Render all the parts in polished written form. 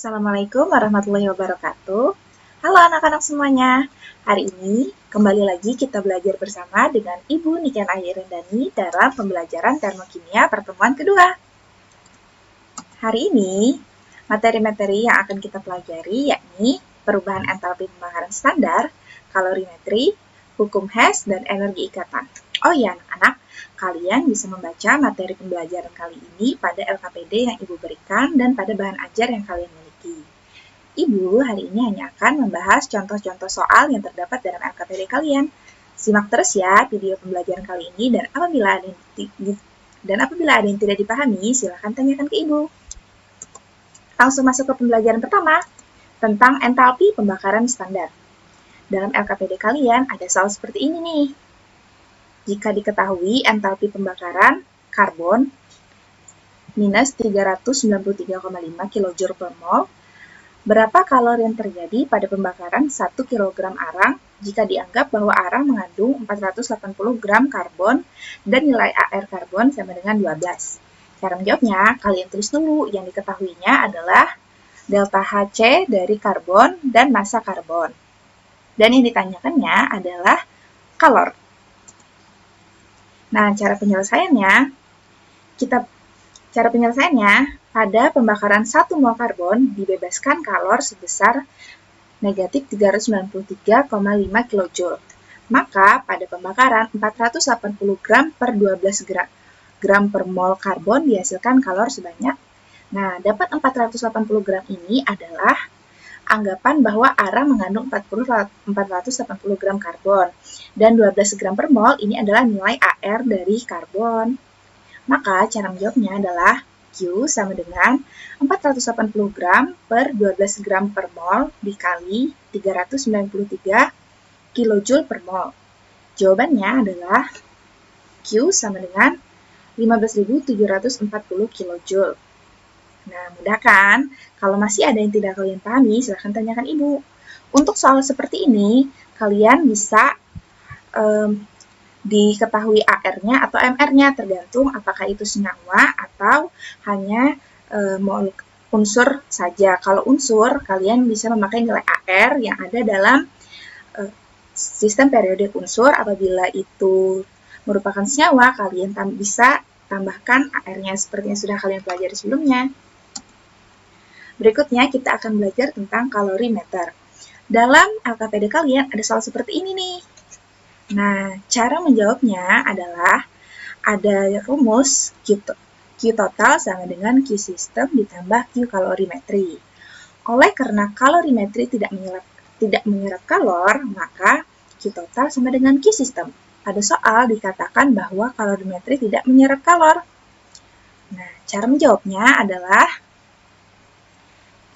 Assalamualaikum warahmatullahi wabarakatuh. Halo anak-anak semuanya. Hari ini kembali lagi kita belajar bersama dengan Ibu Niken Ayerendani dalam pembelajaran termokimia pertemuan kedua. Hari ini materi-materi yang akan kita pelajari yakni perubahan entalpi pembakaran standar, kalorimetri, hukum Hess, dan energi ikatan. Oh iya anak-anak, kalian bisa membaca materi pembelajaran kali ini pada LKPD yang Ibu berikan dan pada bahan ajar yang kalian miliki. Ibu hari ini hanya akan membahas contoh-contoh soal yang terdapat dalam LKPD kalian. Simak terus ya video pembelajaran kali ini dan apabila ada yang tidak dipahami, silakan tanyakan ke Ibu. Langsung masuk ke pembelajaran pertama tentang entalpi pembakaran standar. Dalam LKPD kalian ada soal seperti ini nih. Jika diketahui entalpi pembakaran karbon minus 393,5 kJ per mol, berapa kalori yang terjadi pada pembakaran 1 kg arang jika dianggap bahwa arang mengandung 480 gram karbon dan nilai AR karbon sama dengan 12? Cara menjawabnya, kalian tulis dulu. Yang diketahuinya adalah delta HC dari karbon dan massa karbon. Dan yang ditanyakannya adalah kalor. Nah, cara penyelesaiannya, pada pembakaran 1 mol karbon dibebaskan kalor sebesar negatif 393,5 kJ. Maka pada pembakaran 480 gram per 12 gram per mol karbon dihasilkan kalor sebanyak. Nah, dapat 480 gram ini adalah anggapan bahwa arang mengandung 480 gram karbon dan 12 gram per mol ini adalah nilai AR dari karbon. Maka cara menjawabnya adalah Q sama dengan 480 gram per 12 gram per mol dikali 393 kJ per mol. Jawabannya adalah Q sama dengan 15.740 kJ. Nah, mudah kan? Kalau masih ada yang tidak kalian pahami, silahkan tanyakan Ibu. Untuk soal seperti ini, kalian bisa diketahui AR-nya atau MR-nya, tergantung apakah itu senyawa atau hanya unsur saja. Kalau unsur, kalian bisa memakai nilai AR yang ada dalam sistem periodik unsur. Apabila itu merupakan senyawa, kalian bisa tambahkan AR-nya seperti yang sudah kalian pelajari sebelumnya. Berikutnya kita akan belajar tentang kalorimeter. Dalam LKPD kalian ada soal seperti ini nih. Nah, cara menjawabnya adalah ada rumus Q total sama dengan Q system ditambah Q kalorimetri. Oleh karena kalorimetri tidak menyerap kalor, maka Q total sama dengan Q system. Pada soal dikatakan bahwa kalorimetri tidak menyerap kalor. Nah, cara menjawabnya adalah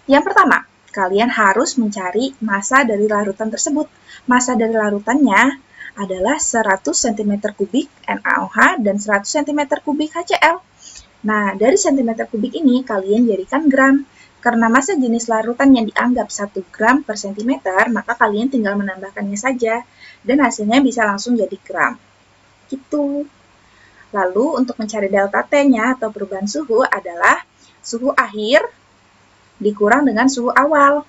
yang pertama, kalian harus mencari massa dari larutan tersebut. Massa dari larutannya adalah 100 cm3 NaOH dan 100 cm3 HCl. Nah, dari cm3 ini kalian jadikan gram. Karena massa jenis larutan yang dianggap 1 gram per cm, maka kalian tinggal menambahkannya saja. Dan hasilnya bisa langsung jadi gram. Gitu. Lalu, untuk mencari delta T-nya atau perubahan suhu adalah suhu akhir dikurang dengan suhu awal.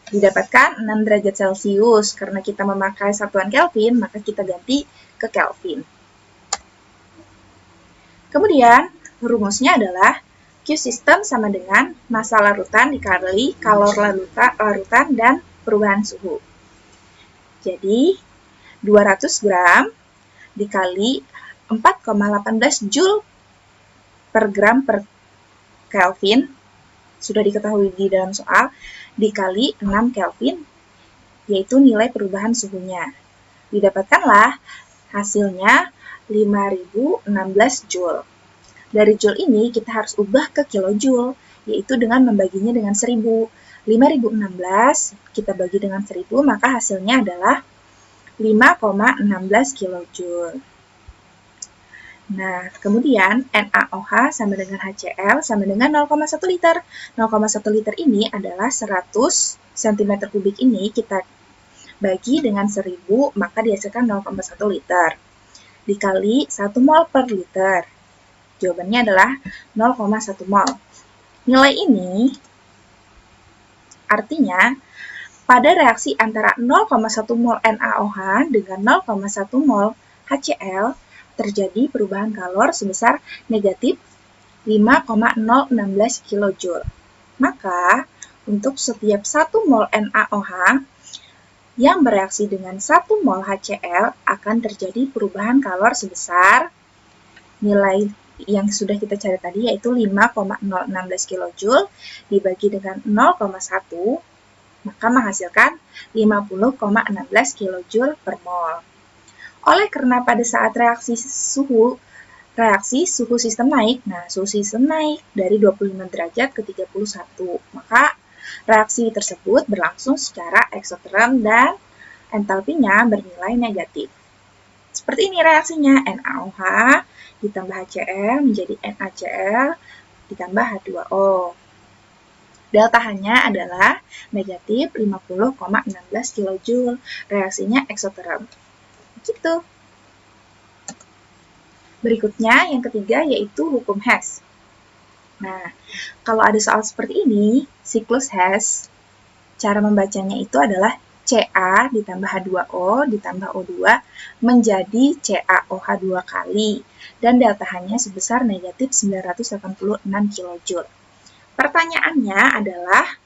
Didapatkan 6 derajat Celcius. Karena kita memakai satuan Kelvin, maka kita ganti ke Kelvin. Kemudian, rumusnya adalah Q system sama dengan massa larutan dikali kalor larutan dan perubahan suhu. Jadi, 200 gram dikali 4,18 Joule per gram per Kelvin, sudah diketahui di dalam soal, dikali 6 Kelvin, yaitu nilai perubahan suhunya. Didapatkanlah hasilnya 5016 Joule. Dari Joule ini kita harus ubah ke kilojoule, yaitu dengan membaginya dengan 1000. 5016 kita bagi dengan 1000, maka hasilnya adalah 5,16 kilojoule. Nah, kemudian NaOH sama dengan HCl sama dengan 0,1 liter. 0,1 liter ini adalah 100 cm3 ini kita bagi dengan 1000, maka dihasilkan 0,1 liter. Dikali 1 mol per liter. Jawabannya adalah 0,1 mol. Nilai ini Artinya, pada reaksi antara 0,1 mol NaOH dengan 0,1 mol HCl, terjadi perubahan kalor sebesar negatif 5,016 kJ. Maka, untuk setiap 1 mol NaOH yang bereaksi dengan 1 mol HCl akan terjadi perubahan kalor sebesar nilai yang sudah kita cari tadi, yaitu 5,016 kJ dibagi dengan 0,1, maka menghasilkan 50,16 kJ per mol. Oleh karena pada saat reaksi suhu sistem naik, suhu sistem naik dari 25 derajat ke 31, maka reaksi tersebut berlangsung secara eksoterm dan entalpinya bernilai negatif. Seperti ini reaksinya, NaOH ditambah HCl menjadi NaCl ditambah H2O. Delta H-nya adalah negatif 50,16 kJ. Reaksinya eksoterm. Gitu. Berikutnya, yang ketiga yaitu hukum Hess. Nah, kalau ada soal seperti ini, siklus Hess, cara membacanya itu adalah Ca ditambah H2O ditambah O2 menjadi CaOH 2 kali, dan delta H-nya sebesar negatif 986 kJ. Pertanyaannya adalah,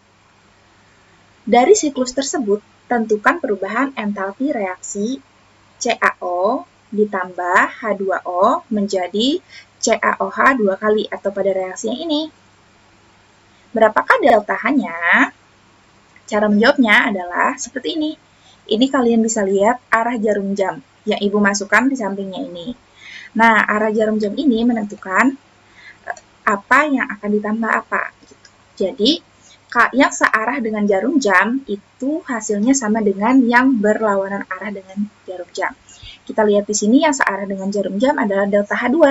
dari siklus tersebut, tentukan perubahan entalpi reaksi CaO ditambah H2O menjadi CaOH 2 kali, atau pada reaksi yang ini. Berapakah delta H-nya? Cara menjawabnya adalah seperti ini. Ini kalian bisa lihat arah jarum jam yang Ibu masukkan di sampingnya ini. Nah, arah jarum jam ini menentukan apa yang akan ditambah apa. Jadi, yang searah dengan jarum jam itu hasilnya sama dengan yang berlawanan arah dengan jarum jam. Kita lihat di sini yang searah dengan jarum jam adalah delta H2.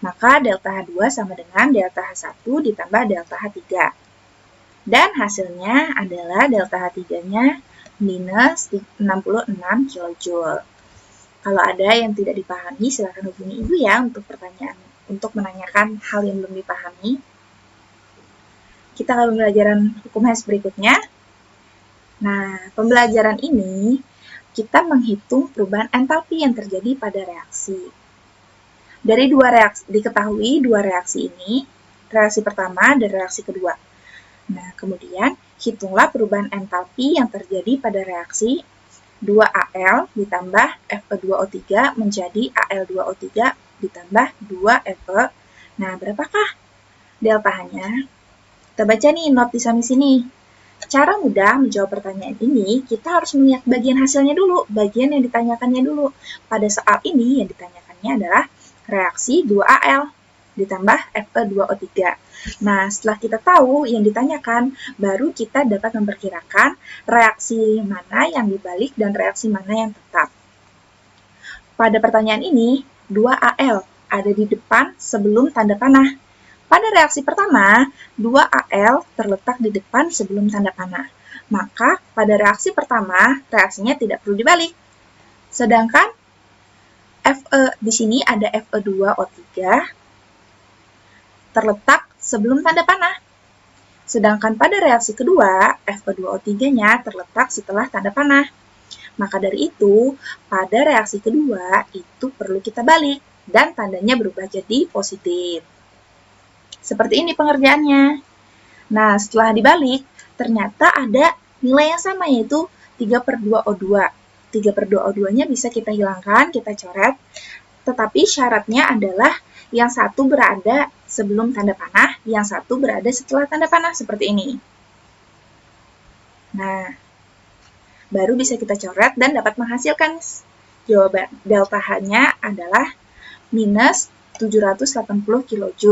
Maka delta H2 sama dengan delta H1 ditambah delta H3. Dan hasilnya adalah delta H3-nya minus 66 kJ. Kalau ada yang tidak dipahami, silakan hubungi Ibu ya untuk menanyakan hal yang belum dipahami. Kita ke pembelajaran hukum Hess berikutnya. Nah, pembelajaran ini kita menghitung perubahan entalpi yang terjadi pada reaksi. Dari diketahui dua reaksi ini, reaksi pertama dan reaksi kedua. Nah, kemudian hitunglah perubahan entalpi yang terjadi pada reaksi 2Al ditambah Fe2O3 menjadi Al2O3 ditambah 2Fe. Nah, berapakah delta H-nya? Kita baca nih not di samping sini. Cara mudah menjawab pertanyaan ini, kita harus melihat bagian hasilnya dulu, bagian yang ditanyakannya dulu. Pada soal ini yang ditanyakannya adalah reaksi 2Al ditambah Fe2O3. Nah, setelah kita tahu yang ditanyakan, baru kita dapat memperkirakan reaksi mana yang dibalik dan reaksi mana yang tetap. Pada pertanyaan ini, 2Al ada di depan sebelum tanda panah. Pada reaksi pertama, 2Al terletak di depan sebelum tanda panah. Maka, pada reaksi pertama, reaksinya tidak perlu dibalik. Sedangkan di sini ada Fe2O3 terletak sebelum tanda panah. Sedangkan pada reaksi kedua, Fe2O3-nya terletak setelah tanda panah. Maka dari itu, pada reaksi kedua itu perlu kita balik dan tandanya berubah jadi positif. Seperti ini pengerjaannya. Nah, setelah dibalik, ternyata ada nilai yang sama, yaitu 3/2O2. 3/2O2-nya bisa kita hilangkan, kita coret, tetapi syaratnya adalah yang satu berada sebelum tanda panah, yang satu berada setelah tanda panah, seperti ini. Nah, baru bisa kita coret dan dapat menghasilkan jawaban delta H-nya adalah minus 780 kJ.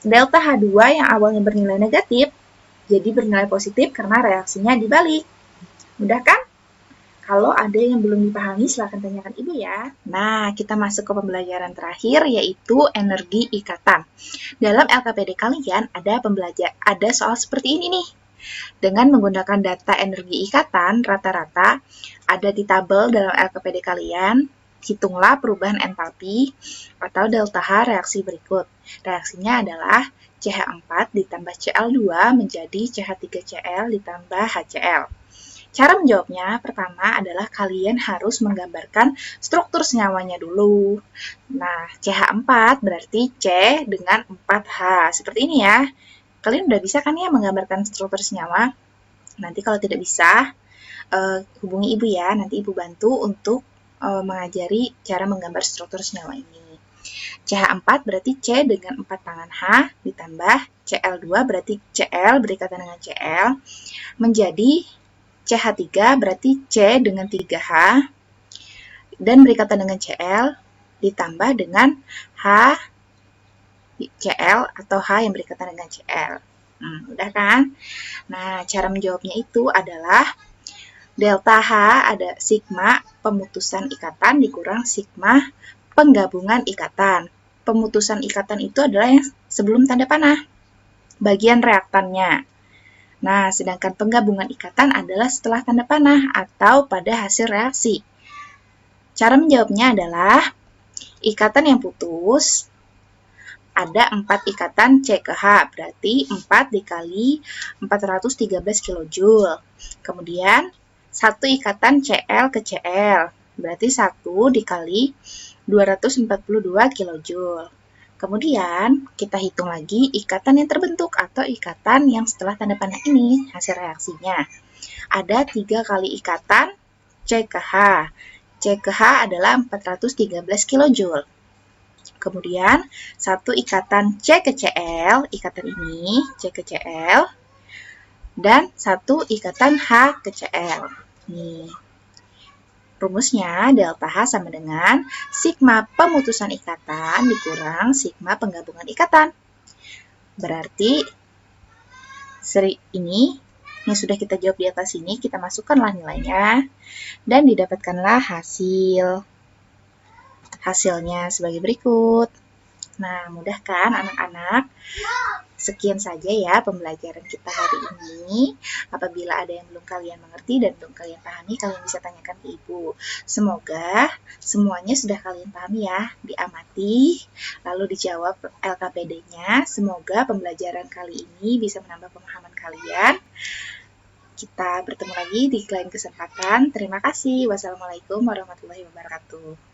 Delta H2 yang awalnya bernilai negatif, jadi bernilai positif karena reaksinya dibalik. Mudah kan? Kalau ada yang belum dipahami, silahkan tanyakan Ibu ya. Nah, kita masuk ke pembelajaran terakhir, yaitu energi ikatan. Dalam LKPD kalian ada soal seperti ini nih. Dengan menggunakan data energi ikatan, rata-rata ada di tabel dalam LKPD kalian. Hitunglah perubahan entalpi atau delta H reaksi berikut. Reaksinya adalah CH4 ditambah Cl2 menjadi CH3Cl ditambah HCl. Cara menjawabnya pertama adalah kalian harus menggambarkan struktur senyawanya dulu. Nah, CH4 berarti C dengan 4H. Seperti ini ya. Kalian udah bisa kan ya menggambarkan struktur senyawa? Nanti kalau tidak bisa, hubungi ibu ya. Nanti ibu bantu untuk mengajari cara menggambar struktur senyawa ini. CH4 berarti C dengan 4 tangan H ditambah Cl2 berarti Cl berikatan dengan Cl menjadi CH3 berarti C dengan 3H dan berikatan dengan Cl ditambah dengan H Cl atau H yang berikatan dengan Cl. Udah kan? Nah, cara menjawabnya itu adalah delta H ada sigma pemutusan ikatan dikurang sigma penggabungan ikatan. Pemutusan ikatan itu adalah yang sebelum tanda panah, bagian reaktannya. Nah, sedangkan penggabungan ikatan adalah setelah tanda panah atau pada hasil reaksi. Cara menjawabnya adalah ikatan yang putus ada 4 ikatan C ke H, berarti 4 dikali 413 kJ. Kemudian, 1 ikatan Cl ke Cl, berarti 1 dikali 242 kJ. Kemudian, kita hitung lagi ikatan yang terbentuk atau ikatan yang setelah tanda panah ini, hasil reaksinya. Ada 3 kali ikatan C ke H. C ke H adalah 413 kJ. Kemudian, 1 ikatan C ke Cl, ikatan ini, C ke Cl, dan 1 ikatan H ke Cl. Nih. Rumusnya, delta H sama dengan sigma pemutusan ikatan dikurang sigma penggabungan ikatan. Berarti, seri ini yang sudah kita jawab di atas ini, kita masukkanlah nilainya, dan didapatkanlah hasilnya sebagai berikut. Nah, mudah kan anak-anak? Sekian saja ya pembelajaran kita hari ini. Apabila ada yang belum kalian mengerti dan belum kalian pahami, kalian bisa tanyakan ke ibu. Semoga semuanya sudah kalian pahami ya, diamati, lalu dijawab LKPD-nya. Semoga pembelajaran kali ini bisa menambah pemahaman kalian. Kita bertemu lagi di lain kesempatan. Terima kasih. Wassalamualaikum warahmatullahi wabarakatuh.